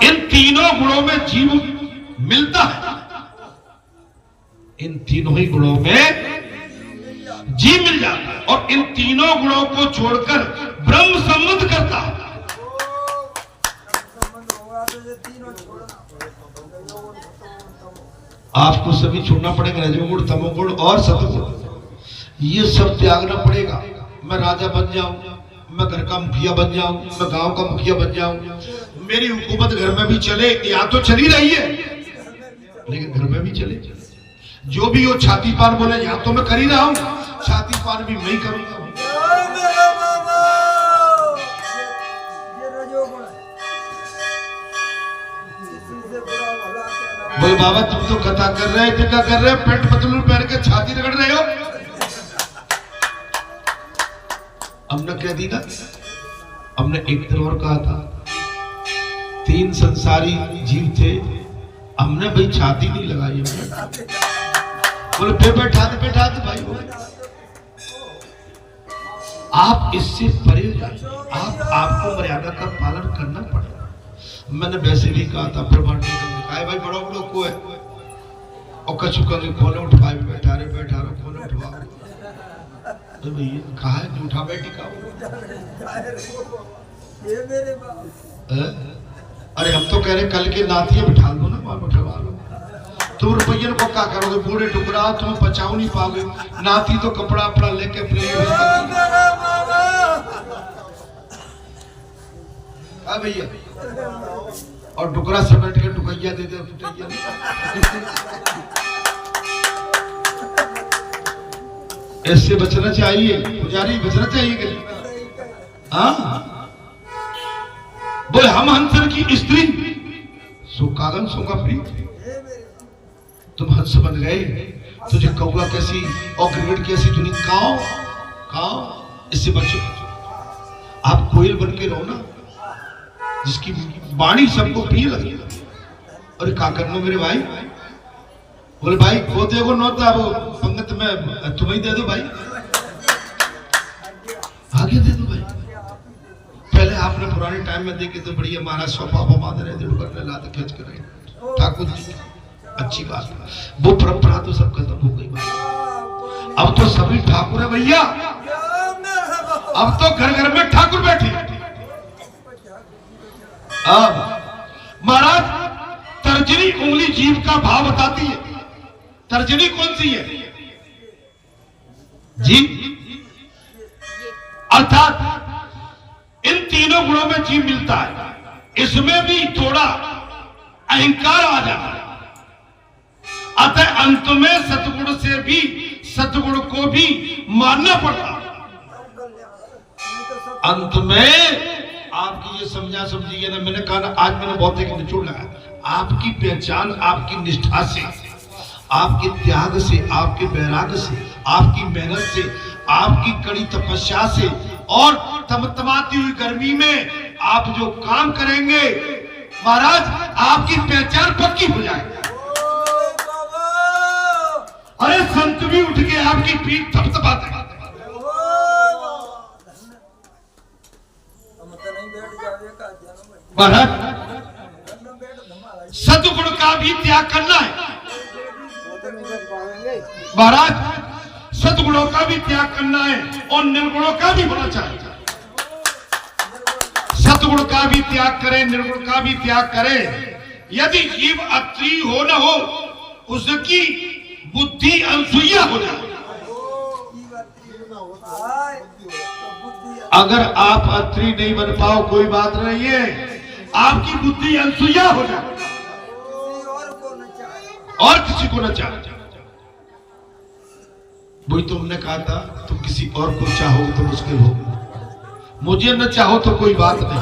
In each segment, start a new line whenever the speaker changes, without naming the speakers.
इन तीनों गुणों में जीव मिलता है, इन तीनों ही गुणों में जीव मिल जाता है और इन तीनों गुणों को छोड़कर ब्रह्म संबंध करता है। आपको सभी छोड़ना पड़ेगा, रजोगुण तमोगुण और सतगुण, ये सब त्यागना पड़ेगा। मैं राजा बन जाऊं, मैं घर का मुखिया बन जाऊं, मैं गांव का मुखिया बन जाऊं, मेरी हुकूमत घर में भी चले, या तो चली रही है लेकिन घर में भी चले, जो भी वो छाती पान बोले या तो मैं कर ही रहा हूं, छाती पान भी मैं करूंगा। बोले बाबा तुम तो कथा कर रहे थे, क्या कर रहे हो, पेट पतलून पहन के छाती रगड़ रहे हो। हमने कह दी ना, हमने एक तरह और कहा था, 3 संसारी जीव थे, हमने भाई छाती नहीं लगाई, बोले फिर बैठा दे भाई। आप इससे परे हो जाइए, आपको मर्यादा का पालन करना पड़ेगा। मैंने वैसे भी कहा था प्रभात भाई बड़ो बड़ो को है और कछु का खोले उठवा बैठा रहे खोले उठवा, तो भैया कहा है कि उठा बैठी का। अरे हम तो कह रहे कल के नातिया बिठा दो ना, बिठवा लो। तुम रुपये को क्या करोगे, बूढ़े टुकड़ा तुम बचाओ नहीं पाओगे, नाती तो कपड़ा अपना लेके अपने भैया और टुकड़ा समेट के टुकैया दे दे। ऐसे बचना चाहिए पुजारी, बचना चाहिए कि हाँ। बोले हम हंसर की स्त्री सुकागन सुगा प्रीत, तुम हंस बन गए, तुझे कौवा कैसी और गिरगिट कैसी तूने काओ काओ, इससे बचो। आप कोयल बन के रहो ना, जिसकी वाणी सबको प्रिय लगे। और क्या करना मेरे भाई, बोले भाई खोते को नौता वो पंगत में तुम्हें दे दो भाई, आगे दे दो भाई। पहले आपने पुराने टाइम में देखे तो बढ़िया महाराज सोफा बांध रहे थे, लाते खींच कर रहे ठाकुर जी, अच्छी बात। वो परंपरा तो सब खत्म हो गई भाई, अब तो सभी ठाकुर है भैया, अब तो घर घर में ठाकुर बैठे। अब महाराज तर्जनी उंगली जीव का भाव बताती है। तर्जनी कौन सी है जी, अर्थात इन तीनों गुणों में जीव मिलता है, इसमें भी थोड़ा अहंकार आ जाता है, अतः अंत में सतगुण को भी मानना पड़ता है। अंत में आपकी ये समझिए ना, मैंने कहा ना आज मैंने बहुत एक निचोड़ लगा, आपकी पहचान आपकी निष्ठा से, आपके त्याग से, आपके वैराग्य से, आपकी मेहनत से, आपकी कड़ी तपस्या से और तमतमाती हुई गर्मी में आप जो काम करेंगे महाराज, आपकी पहचान पक्की हो जाएगी। अरे संत भी उठ के आपकी पीठ थपथपाते महाराज। सद्गुण का भी त्याग करना है महाराज, सद्गुणों का भी त्याग करना है और निर्गुणों का भी होना चाहिए। सद्गुण का भी त्याग करें, निर्गुण का भी त्याग करें। यदि जीव अत्री हो न हो, उसकी बुद्धि अनसुईया हो जाए। अगर आप अत्री नहीं बन पाओ कोई बात नहीं है, आपकी बुद्धि अनसुईया हो जाए और किसी को न चाहे। वही तो हमने कहा था, तुम किसी और को चाहोगे तो मुश्किल होगी, मुझे न चाहो तो कोई बात नहीं,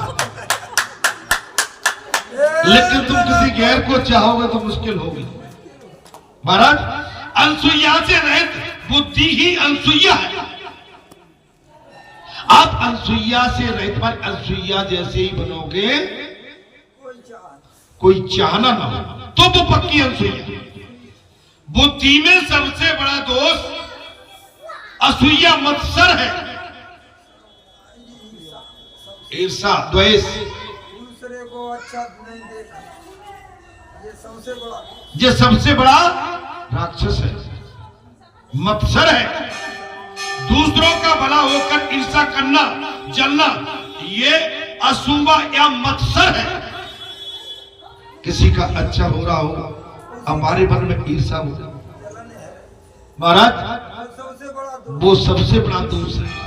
लेकिन तुम किसी गैर को चाहोगे तो मुश्किल होगी। महाराज अनसुईया से रहित बुद्धि ही अनसुईया है। आप अनसुईया से रहित, अनसुईया जैसे ही बनोगे, कोई चाहना ना हो तो वो पक्की अनसुईया। बुद्धि में सबसे बड़ा दोष असूया मत्सर है, ईर्षा द्वेष।
को अच्छा नहीं देखा,
ये सबसे बड़ा राक्षस है, मत्सर है। दूसरों का भला होकर ईर्ष्या करना, जलना, ये असूबा या मत्सर है। किसी का अच्छा हो रहा हो, हमारे मन में ईर्ष्या हो, महाराज वो सबसे बड़ा दोष है।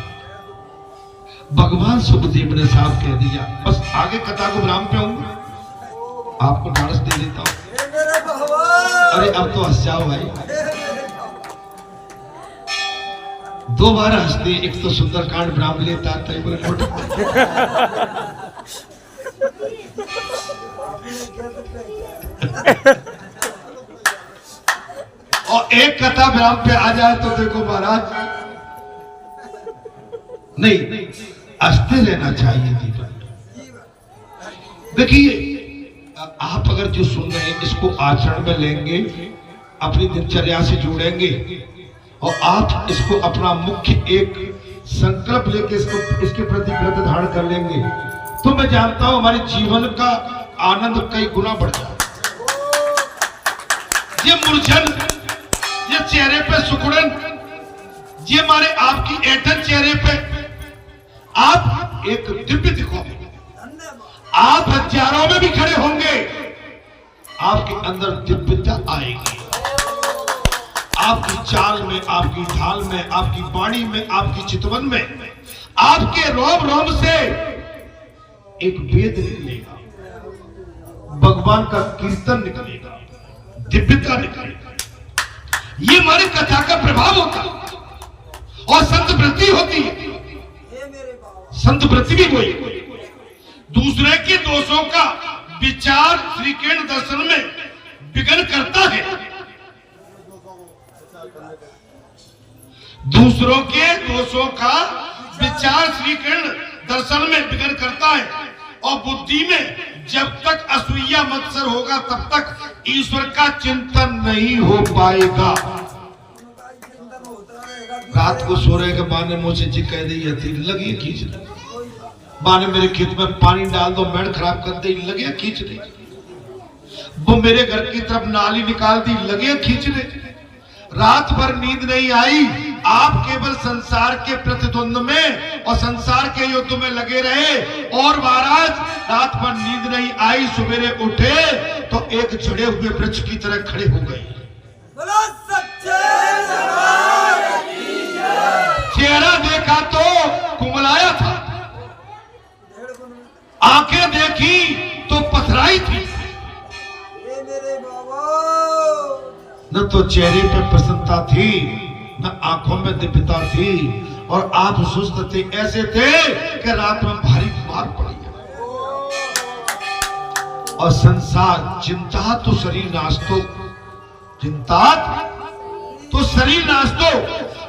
भगवान सुखदेव ने साफ कह दिया। बस आगे कथा को विराम पे हूँ, आपको ढाढ़स दे देता हूँ। अरे अब तो हंस जाओ भाई, दो बार हंसते, एक तो सुंदरकांड विराम लेता था, और एक कथा विराम पे आ जाए तो देखो महाराज, नहीं हंसते रहना चाहिए जीवन। देखिए आप अगर जो सुन रहे हैं इसको आचरण में लेंगे, अपनी दिनचर्या से जोड़ेंगे और आप इसको अपना मुख्य एक संकल्प लेके इसके प्रति व्रत धारण कर लेंगे, तो मैं जानता हूं हमारे जीवन का आनंद कई गुना बढ़ जाए। ये मुरझन, ये चेहरे पे सुकुड़न, ये हमारे आपकी ऐंठन चेहरे पे, आप एक दिव्य दिखोगे। आप हजारों में भी खड़े होंगे, आपके अंदर दिव्यता आएगी। आपकी चाल में, आपकी ढाल में, आपकी वाणी में, आपकी चितवन में, आपके रोम रोम से एक वेद निकलेगा, भगवान का कीर्तन निकलेगा, दिव्यता निकलेगा। ये हमारी कथा का प्रभाव होता है। और संत वृत्ति होती है। संत वृत्ति भी वही, दूसरे के दोषों का विचार श्री किरण दर्शन में विघ्न करता है। दूसरों के दोषों का विचार श्री किरण दर्शन में विघ्न करता है। और बुद्धि में जब तक असूया मत्सर होगा तब तक ईश्वर का चिंतन नहीं हो पाएगा। रात को सो रहे के बाने मुझे जी कह दी थी, लगी खींच रही, बाने मेरे खेत में पानी डाल दो, मेड़ खराब कर दी, लगे खींच रही। वो मेरे घर की तरफ नाली निकाल दी, लगे खींचने। रात भर नींद नहीं आई, आप केवल संसार के प्रतिद्वंद में और संसार के युद्ध में लगे रहे। और महाराज रात भर नींद नहीं आई, सवेरे उठे तो एक झड़े हुए वृक्ष की तरह खड़े हो गए। चेहरा देखा तो कुमलाया था, आंखें देखी तो पथराई थी। न तो चेहरे पर प्रसन्नता थी, न आंखों में दिव्यता थी, और आप सुस्त थे, ऐसे थे कि रात में भारी बीमार पड़ी। और संसार चिंता तो शरीर नाश दो, चिंता तो शरीर नाश दो,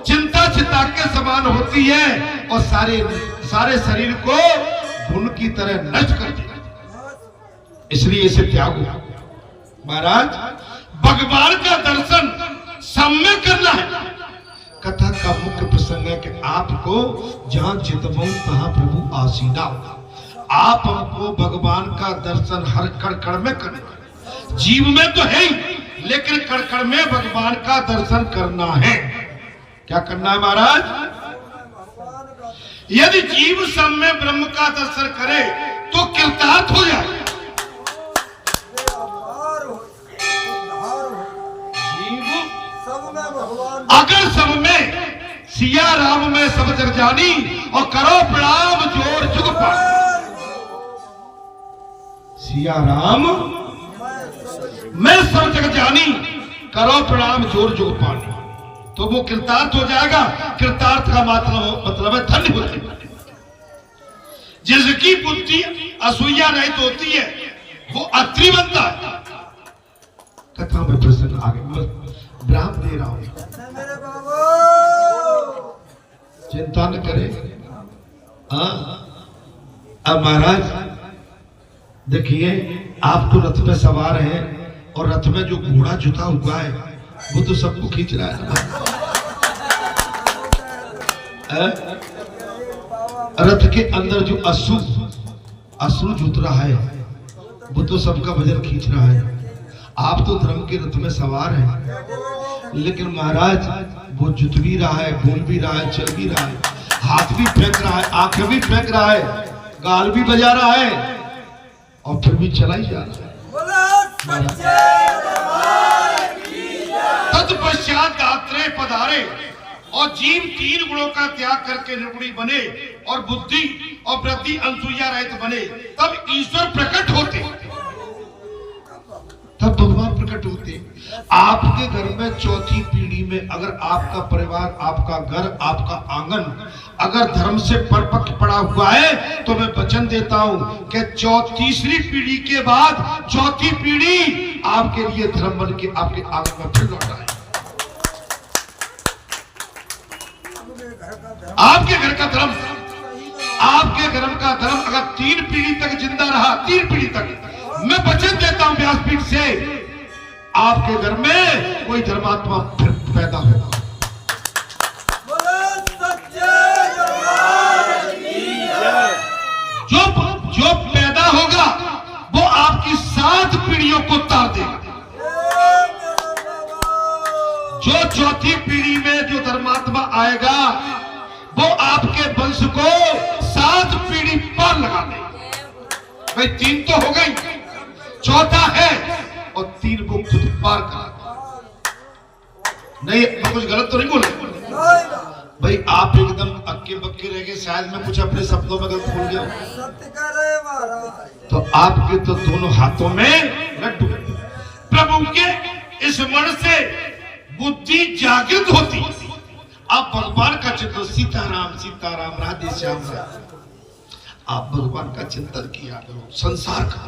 चिंता चिता के समान होती है और सारे शरीर को घुन की तरह नष्ट कर दिया। इसलिए इसे त्यागो। महाराज भगवान का दर्शन सम्यक करना है। कथा का मुख्य प्रसंग है कि आपको जहां चितवो तहां प्रभु आसीना। आप हमको भगवान का दर्शन हर कण में करना, जीव में तो है ही, लेकिन कण में भगवान का दर्शन करना है। क्या करना है महाराज? यदि जीव सब में ब्रह्म का दर्शन करे तो कृतार्थ हो जाए। अगर सब में सिया राम में सब जग जानी और करो प्रणाम जोर जुग पानी। सिया राम मैं सब जग जानी, करो प्रणाम जोर जुग पानी, तो वो कृतार्थ हो जाएगा। कृतार्थ का मतलब है धन्य होती। जिसकी बुद्धि असूया रहित होती है वो अत्रि बनता है। कथा में प्रसंग आगे विराम दे रहा हूं, चिंता न करे। अब महाराज देखिए, आप तो रथ पे सवार हैं और रथ में जो घोड़ा जुता हुआ है वो तो सबको खींच रहा है। रथ के अंदर जो अश्रु जुत रहा है वो तो सबका भजन खींच रहा है, आप तो धर्म के रथ में सवार हैं। लेकिन महाराज वो जुत भी रहा है, बोल भी रहा है, चल भी रहा है, हाथ भी फेंक रहा है, आंखें भी फेंक रहा है, गाल भी बजा रहा है, और फिर भी चला ही जा रहा है। तत्पश्चात दात्रे पधारे और जीव 3 गुणों का त्याग करके निर्गुणी बने और बुद्धि और वृद्धि अनसूया रहित बने, तब ईश्वर प्रकट होते, तब भगवान प्रकट होते। आपके घर में चौथी पीढ़ी में अगर आपका परिवार, आपका घर, आपका आंगन अगर धर्म से परपक्ष पड़ा हुआ है, तो मैं वचन देता हूं कि तीसरी पीढ़ी के बाद चौथी पीढ़ी आपके लिए धर्म बन के आपके आंगन में फिर लौट आए। आपके घर का धर्म, आपके घर का धर्म अगर 3 पीढ़ी तक जिंदा रहा, 3 पीढ़ी तक, मैं वचन देता हूं व्यासपीठ से, आपके घर में कोई धर्मात्मा फिर पैदा होगा। जो पैदा होगा वो आपकी 7 पीढ़ियों को तार देगा। जो चौथी पीढ़ी में जो धर्मात्मा आएगा वो आपके वंश को 7 पीढ़ी पार लगा देगा। भाई 3 तो हो गई, चौथा है और 3 को खुद पार करा। नहीं, मैं कुछ गलत तो नहीं बोला भाई, आप एकदम अक्के बक्के रह गए, शायद मैं कुछ अपने शब्दों में गलत बोल गया। तो आपके तो दोनों हाथों में लड्डू, प्रभु के स्मरण से बुद्धि जागृत होती। आप भगवान का चिंतन, सीताराम सीताराम राधे श्याम, आप भगवान का चिंतन किया करो, संसार का,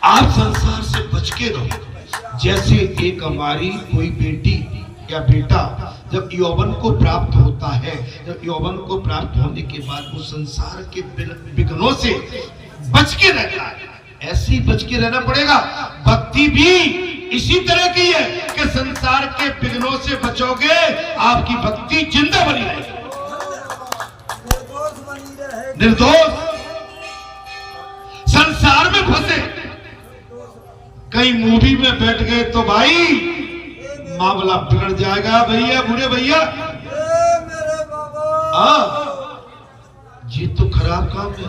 आप संसार से बच के रहो। जैसे एक हमारी कोई बेटी या बेटा जब यौवन को प्राप्त होता है, जब यौवन को प्राप्त होने के बाद वो संसार के विघ्नों से बच के रहता है, ऐसे ही बच के रहना पड़ेगा। भक्ति भी इसी तरह की है कि संसार के विघ्नों से बचोगे, आपकी भक्ति जिंदा बनी रहेगी, निर्दोष। संसार में फंसे, कहीं मूवी में बैठ गए तो भाई मामला बिगड़ जाएगा। भैया, बूढ़े भैया, ये तो खराब काम है,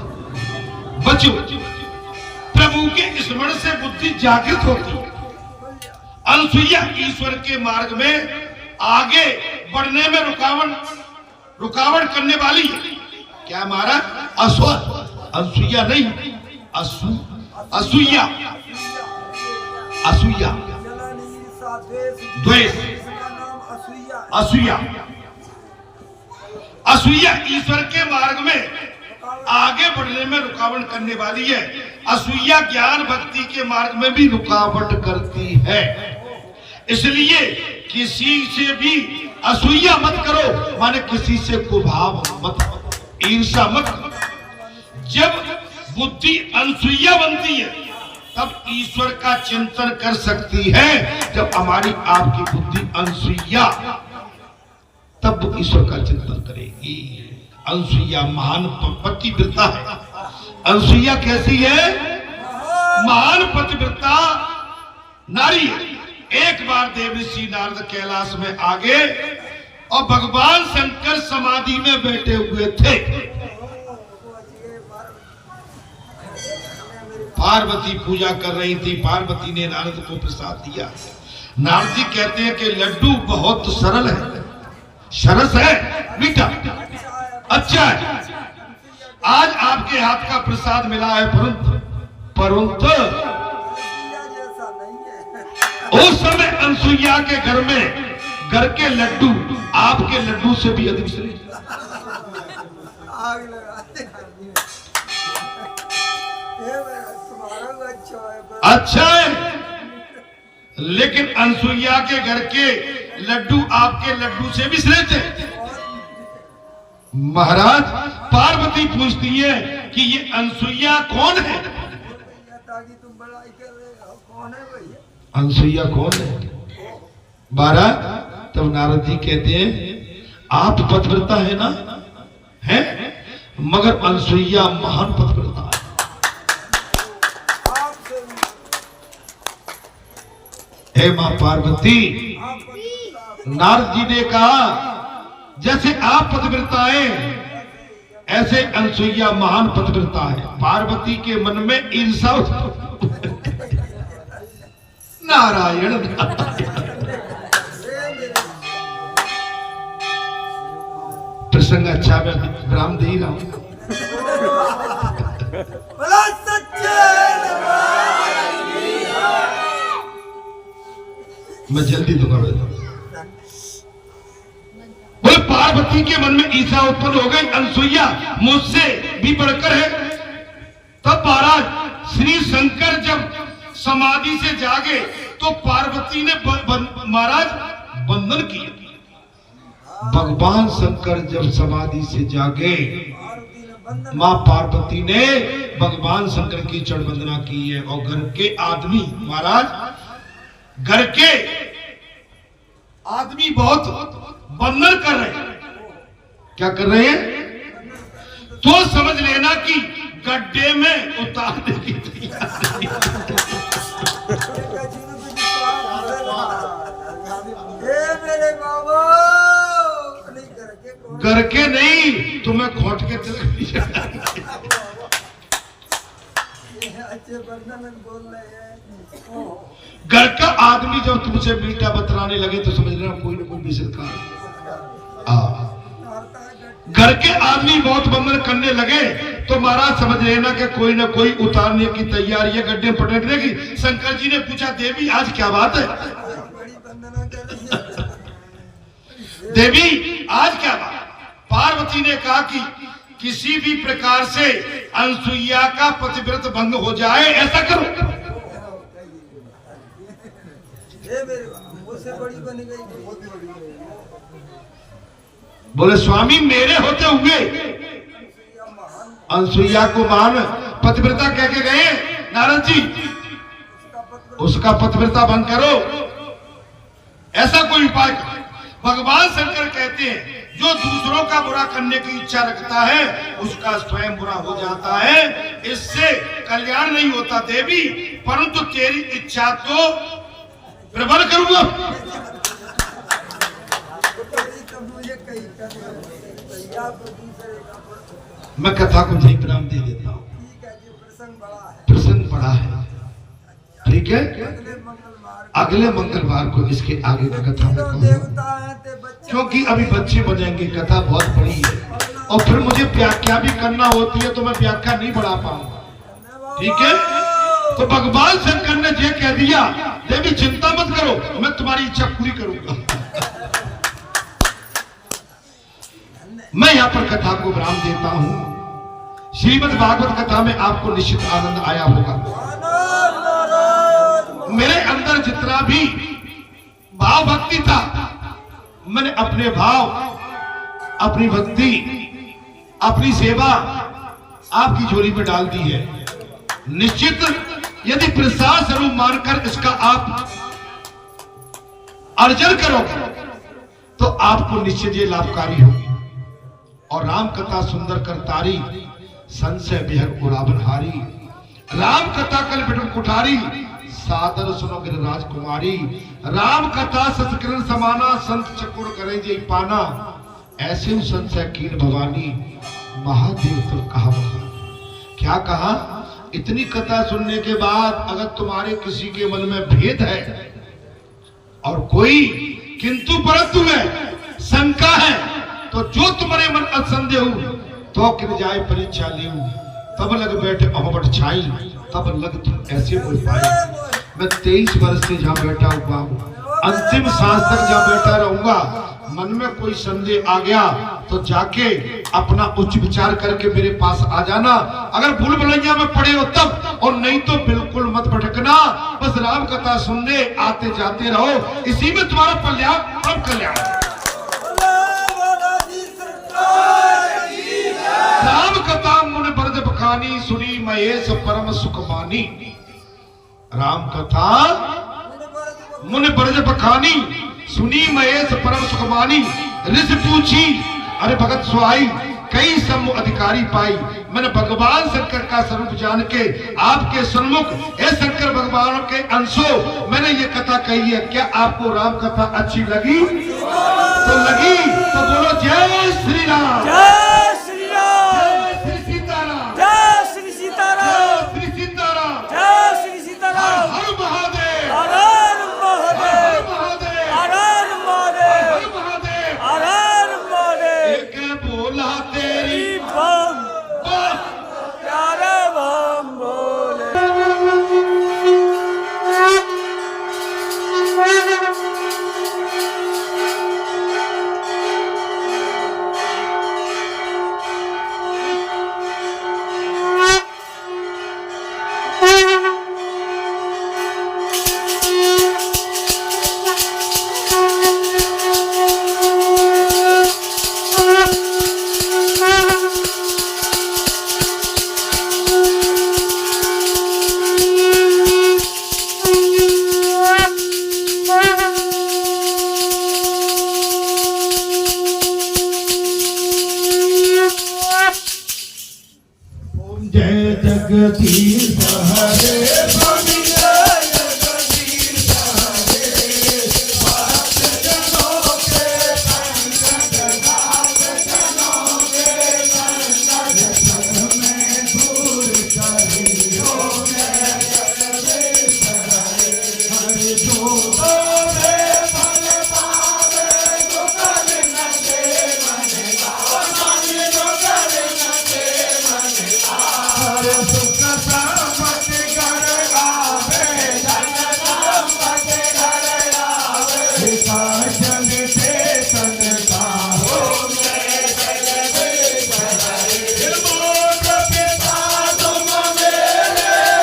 बचो। प्रभु के स्मरण से बुद्धि जागृत होती। अनसुईया ईश्वर के मार्ग में आगे बढ़ने में रुकावट करने वाली है। क्या महाराज? अनसुईया नहीं, असूया, असूया, द्वेष, असूया, असूया ईश्वर के मार्ग में आगे बढ़ने में रुकावट करने वाली है। असूया ज्ञान भक्ति के मार्ग में भी रुकावट करती है। इसलिए किसी से भी असूया मत करो, माने किसी से कुभाव मत, ईर्ष्या मत करो। जब बुद्धि अनसूया बनती है तब ईश्वर का चिंतन कर सकती है। जब हमारी आपकी बुद्धि अनसूया, तब ईश्वर का चिंतन करेगी। अनसूया महान पतिव्रता है। अनसूया कैसी है? महान पतिव्रता नारी है। एक बार देवर्षि नारद कैलाश में आ गए और भगवान शंकर समाधि में बैठे हुए थे। पार्वती पूजा कर रही थी। पार्वती ने नारद को प्रसाद दिया। नारद जी कहते हैं कि लड्डू बहुत सरल है, सरस है, मीठा, अच्छा है। आज आपके हाथ का प्रसाद मिला है, परंतु उस समय अनसुईया के घर में घर के लड्डू आपके लड्डू से भी अधिक श्रेष्ठ। अच्छा है, लेकिन अनसुईया के घर के लड्डू आपके लड्डू से भी श्रेष्ठ है। महाराज, पार्वती पूछती है कि ये अनसुईया कौन है? अनसुईया कौन है? महाराज, तब नारद जी कहते हैं आप पतिव्रता है ना, है, मगर अनसुईया महान पतिव्रता है। हे मां पार्वती, नारद जी ने कहा जैसे आप पतिव्रताएं ऐसे अनसुईया महान पतिव्रता है। पार्वती के मन में ईर्षा नारायण प्रसंग अच्छा मैं विराम दे ही रहा हूं। मैं जल्दी दूंगा बेटा। बोले पार्वती के मन में ईर्षा उत्पन्न हो गई, अनसुईया मुझसे भी बढ़कर है। तब महाराज श्री शंकर जब समाधि से जागे तो पार्वती ने महाराज बंधन किया। भगवान शंकर जब समाधि से जागे, मां पार्वती ने भगवान शंकर की चरण वंदना की है। और घर के आदमी महाराज, घर के आदमी बहुत बंधन कर रहे हैं। क्या कर रहे हैं? तो समझ लेना कि गड्ढे में उतारने की तैयारी। घर के नहीं, तुम्हें खोट के घर का आदमी जब तुमसे मीठा बतलाने लगे तो समझ लेना कोई ना कोई मिसल का। घर के आदमी बहुत बंधन करने लगे तो महाराज समझ लेना कि कोई ना कोई उतारने की तैयारी है, गड्ढे पटकने की। शंकर जी ने पूछा, देवी आज क्या बात है? देवी आज क्या बात? पार्वती ने कहा कि किसी भी प्रकार से अनसुईया का पतिव्रत भंग हो जाए, ऐसा करो। बोले स्वामी मेरे होते हुए अनसुईया को मान पतिव्रता कह के गए नारद जी, उसका पतिव्रता भंग करो, ऐसा कोई उपाय करो। भगवान शंकर कहते हैं जो दूसरों का बुरा करने की इच्छा रखता है उसका स्वयं बुरा हो जाता है, इससे कल्याण नहीं होता देवी, परंतु तेरी इच्छा तो प्रबल करूंगा। मैं कथा को यही विराम दे देता हूँ। प्रसंग बड़ा है, ठीक है। अगले मंगलवार को इसके आगे की कथा में कहूँगा, क्योंकि अभी बच्चे बनेंगे, कथा बहुत बड़ी है और फिर मुझे व्याख्या भी करना होती है तो मैं व्याख्या नहीं बढ़ा पाऊंगा, ठीक है। तो भगवान शंकर ने ये कह दिया, देवी चिंता मत करो, मैं तुम्हारी इच्छा पूरी करूंगा। मैं यहाँ पर कथा को विराम देता हूँ। श्रीमद् भागवत कथा में आपको निश्चित आनंद आया होगा। मेरे अंदर जितना भी भाव भक्ति था, मैंने अपने भाव, अपनी भक्ति, अपनी सेवा आपकी झोली में डाल दी है। निश्चित यदि प्रसाद स्वरूप मानकर इसका आप अर्जन करोगे तो आपको निश्चित ये लाभकारी होगी। और राम कथा सुंदर कर तारी, संशय बेहद उड़ावनहारी। राम कथा कल बिटुल कुठारी, सादर सुनो गिरिराज कुमारी। राम कथा सत्किरण समाना, संत चकोर करे जे पाना। ऐसे संशय कीन भवानी, महादेव तो कहा क्या कहा? इतनी कथा सुनने के बाद अगर तुम्हारे किसी के मन में भेद है और कोई किंतु परंतु है, शंका है, तो जो तुम्हारे मन असंदेह हो तो किर जाए परीक्षा ले, तब लग बैठे अमबट छाई, तब लग तुम ऐसे बोल पाए। मैं 23 वर्ष से जहाँ बैठा हुआ हूँ, अंतिम सांस तक जहाँ बैठा रहूंगा। मन में कोई संदेह आ गया तो जाके अपना उच्च विचार करके मेरे पास आ जाना। अगर भूल भुलैया में पड़े हो तब, और नहीं तो बिल्कुल मत भटकना। बस राम कथा सुनने आते जाते रहो, इसी में तुम्हारा कल्याण परम कल्याण। राम कथा मुनि ब्रज बखानी, सुनी महेश परम सुख मानी। राम कथा मुनि ब्रज बखानी, सुनी महेश परम सुख मानी। ऋषि पूछी अरे भगत सुहाई, कई समूह अधिकारी पाई। मैंने भगवान शंकर का स्वरूप जान के आपके सन्मुख हे शंकर भगवान के अंशों मैंने ये कथा कही है। क्या आपको राम कथा अच्छी लगी? तो लगी तो बोलो जय श्री राम,
जय श्री राम,
जय श्री सीताराम,
जय श्री सीताराम,
जय श्री सीताराम,
जय श्री सीताराम।
हर महादेव,
हर हर महादेव,
महादेव,
हर हर महादेव,
महादेव,
हर हर महादेव।
एक बोला तेरी
बम प्यारे बम बोले।
जय जगदीश हरे स्वामी, जय जगदीश हरे भक्त जनों के संकट दास जनों के संकट सब में दूर करियो। जय जगदीश हरे हरे जो में फल पावे जो कर न दे मन गावे, जो कर न दे मन हरे सुख संपत्ति घर आवे, धन संपत्ति घर आवे, काजल से तन का हो। जय जगदीश हरे मोर पिता तुम मेरे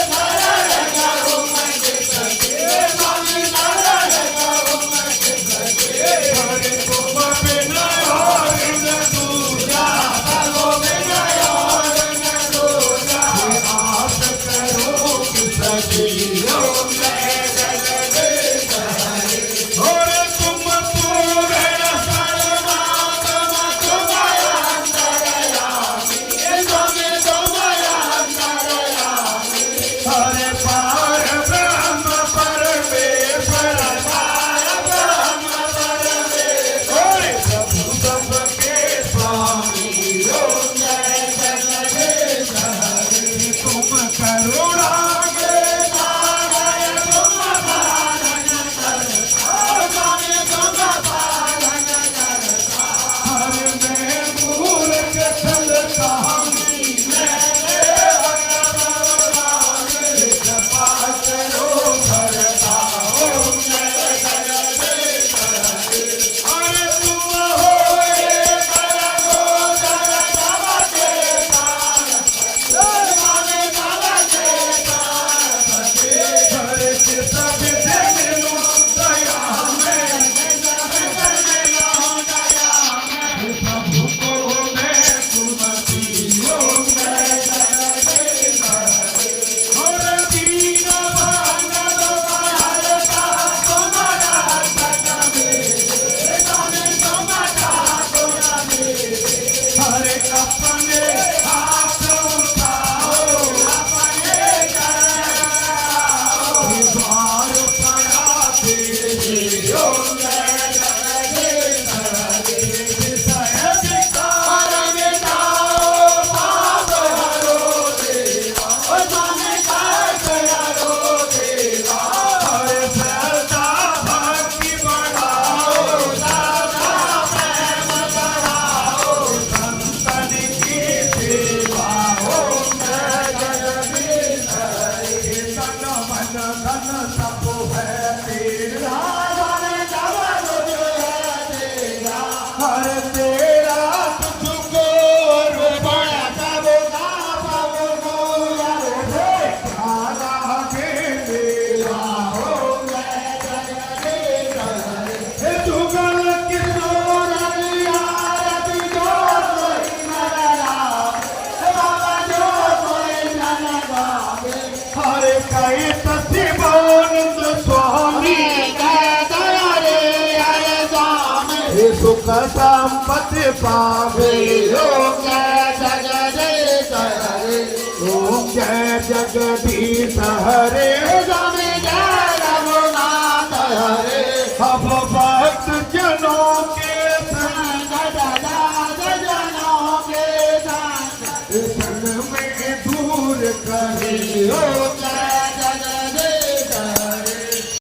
शरण करो मत सके, स्वामी शरण करो मत सके। हरे तुम बिना और न दूजा, करो बिना और न दूजा, आप करो सजियो। जय जगदीश हरे और तुम पूर्ण सर्वात्मा तुम्हारा अंतर्यामी, स्वामी तुम्हारा अंतर्यामी। हरे पार ब्रह्म परमेश्वर, पार ब्रह्म परमेश्वर, प्रभु सबके स्वामी हो। जय जगदीश हरे तुम करुणा के सागर, तुम पालन करता, स्वामी तुम पालन करता। हरे मैं मूर्ख चलता हूँ, मैंने कृपा करो करता हूँ। जय जगदीश हरे हरे तुम हो एक रघु जगत के पार, स्वामी जगत के पार। हरे कृष्ण विधि मिलो दया में, कृष्ण विधि मिलो दया में, प्रभु को मैं सुमति हूँ। जय जगदीश हरे हरे दीन बंधु हरता तुम्हारा सत मेरे, स्वामी तुम्हारा गुण मेरे। हरे अपने हाथ उठाओ, अपने कराओ, द्वार पड़ा तेरे हो। जय जगदीश हरे विषय विकार मिटाओ, पाप हरो देवा, स्वामी पाप हरो देवा। हरे श्रद्धा भक्ति बढ़ाओ, श्रद्धा प्रेम बढ़ाओ, संतन की सेवा हो। जय जगदीश हरे तन मन धन सब है तेरा, जाने जब तुझ है तेरा। हरे तेरा तुझको रूपण सब सब रे प्यारा के मेरा हो। जय जगदीश हरे जुगल किशोर आरती जो सोई नर गावे, बाबा जो सोई नर गावे। हरे कई सचिवानंद स्वामी,
सुख संपत्ति पावे। ओम जय जगदीश हरे, ओम जय जगदीश हरे, स्वामी जय रघुनाथ हरे। अब भक्त जनों के संग जनों के संग में दूर करे।